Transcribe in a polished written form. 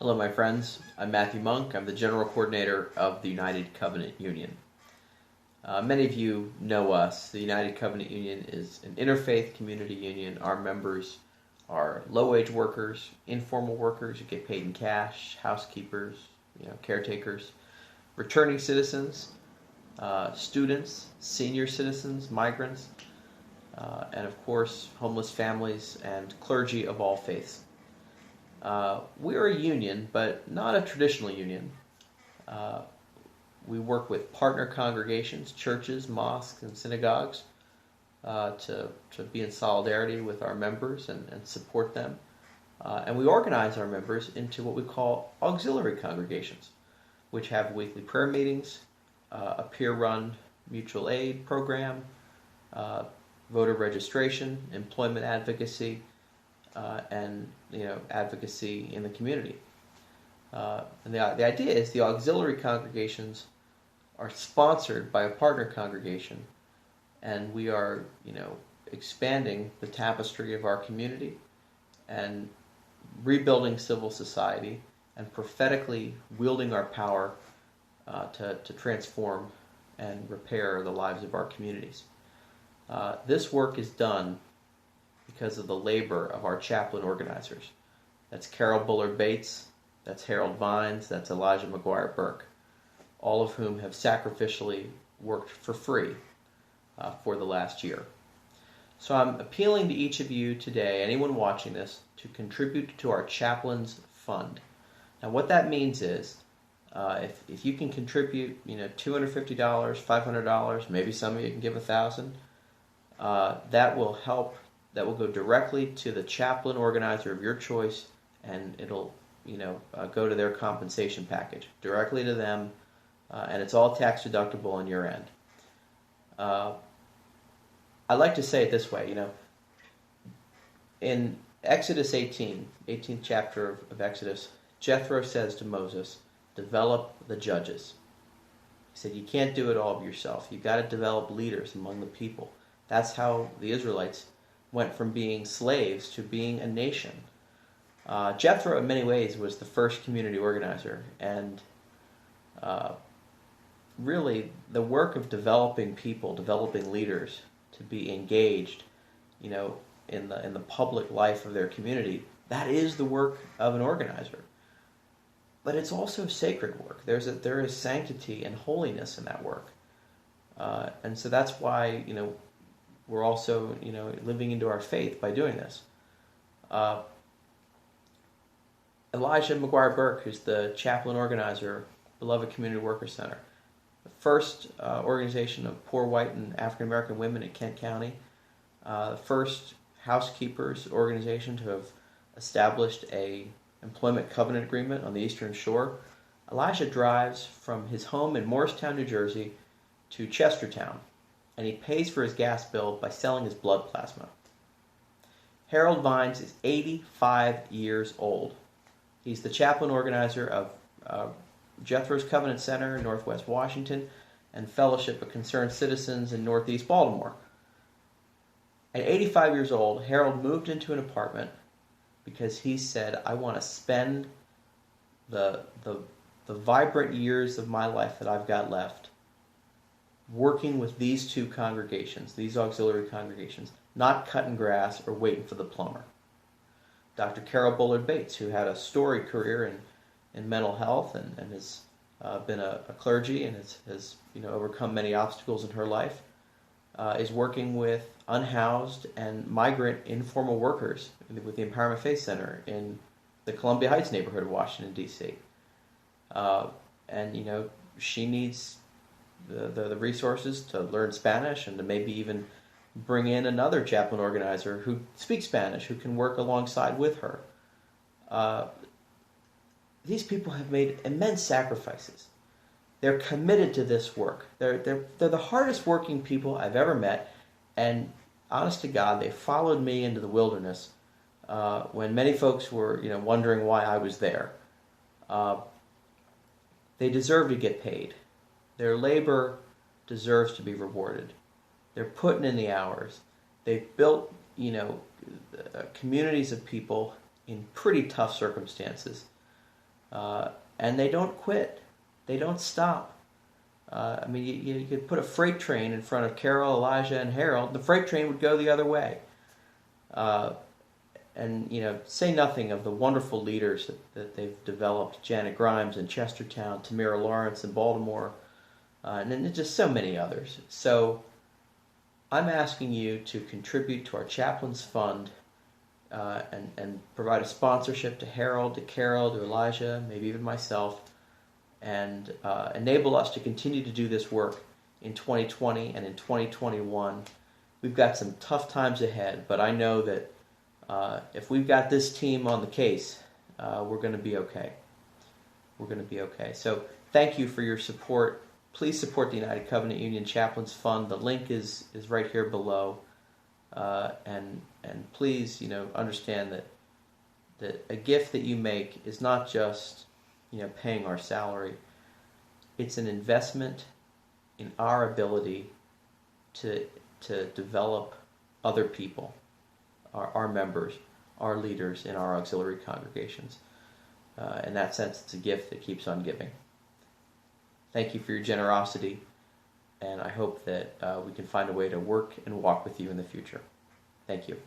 Hello, my friends. I'm Matthew Monk. I'm the General Coordinator of the United Covenant Union. Many of you know us. The United Covenant Union is an interfaith community union. Our members are low-wage workers, informal workers who get paid in cash, housekeepers, caretakers, returning citizens, students, senior citizens, migrants, and of course, homeless families and clergy of all faiths. We are a union, but not a traditional union. We work with partner congregations, churches, mosques, and synagogues to be in solidarity with our members and support them. And we organize our members into what we call auxiliary congregations, which have weekly prayer meetings, a peer-run mutual aid program, voter registration, employment advocacy, and advocacy in the community. And the idea is the auxiliary congregations are sponsored by a partner congregation, and we are expanding the tapestry of our community and rebuilding civil society and prophetically wielding our power to transform and repair the lives of our communities. This work is done because of the labor of our chaplain organizers. That's Carol Bullard Bates, that's Harold Vines, that's Elijah McGuire Burke, all of whom have sacrificially worked for free for the last year. So I'm appealing to each of you today, anyone watching this, to contribute to our Chaplains Fund. Now what that means is, if you can contribute $250, $500, maybe some of you can give $1,000, that will help. That will go directly to the chaplain organizer of your choice, and it'll go to their compensation package directly to them, and it's all tax deductible on your end. I like to say it this way, in Exodus 18th chapter of Exodus, Jethro says to Moses, develop the judges. He said, you can't do it all of yourself. You've got to develop leaders among the people. That's how the Israelites went from being slaves to being a nation. Jethro, in many ways, was the first community organizer, and really the work of developing people, developing leaders to be engaged, in the public life of their community, that is the work of an organizer. But it's also sacred work. There is sanctity and holiness in that work, and so that's why we're also, living into our faith by doing this. Elijah McGuire Burke, who's the chaplain organizer, Beloved Community Worker Center, the first organization of poor white and African American women in Kent County, the first housekeepers organization to have established a employment covenant agreement on the Eastern Shore. Elijah drives from his home in Morristown, New Jersey, to Chestertown, and he pays for his gas bill by selling his blood plasma. Harold Vines is 85 years old. He's the chaplain organizer of Jethro's Covenant Center in Northwest Washington and Fellowship of Concerned Citizens in Northeast Baltimore. At 85 years old, Harold moved into an apartment because he said, I want to spend the vibrant years of my life that I've got left working with these two congregations, these auxiliary congregations, not cutting grass or waiting for the plumber. Dr. Carol Bullard Bates, who had a storied career in mental health and has been a clergy and has overcome many obstacles in her life, is working with unhoused and migrant informal workers with the Empowerment Faith Center in the Columbia Heights neighborhood of Washington, D.C. And she needs the resources to learn Spanish and to maybe even bring in another chaplain organizer who speaks Spanish, who can work alongside with her. These people have made immense sacrifices. They're committed to this work. They're the hardest working people I've ever met, and honest to God, they followed me into the wilderness when many folks were wondering why I was there. They deserve to get paid. Their labor deserves to be rewarded. They're putting in the hours. They've built, communities of people in pretty tough circumstances. And they don't quit. They don't stop. I mean, you could put a freight train in front of Carol, Elijah, and Harold. The freight train would go the other way. And, say nothing of the wonderful leaders that they've developed. Janet Grimes in Chestertown, Tamira Lawrence in Baltimore, and then just so many others. So I'm asking you to contribute to our Chaplains Fund and provide a sponsorship to Harold, to Carol, to Elijah, maybe even myself, and enable us to continue to do this work in 2020 and in 2021. We've got some tough times ahead, but I know that if we've got this team on the case, we're going to be okay. We're going to be okay. So thank you for your support. Please support the United Covenant Union Chaplains Fund. The link is right here below. And please, understand that a gift that you make is not just, paying our salary. It's an investment in our ability to develop other people, our members, our leaders in our auxiliary congregations. In that sense, it's a gift that keeps on giving. Thank you for your generosity, and I hope that we can find a way to work and walk with you in the future. Thank you.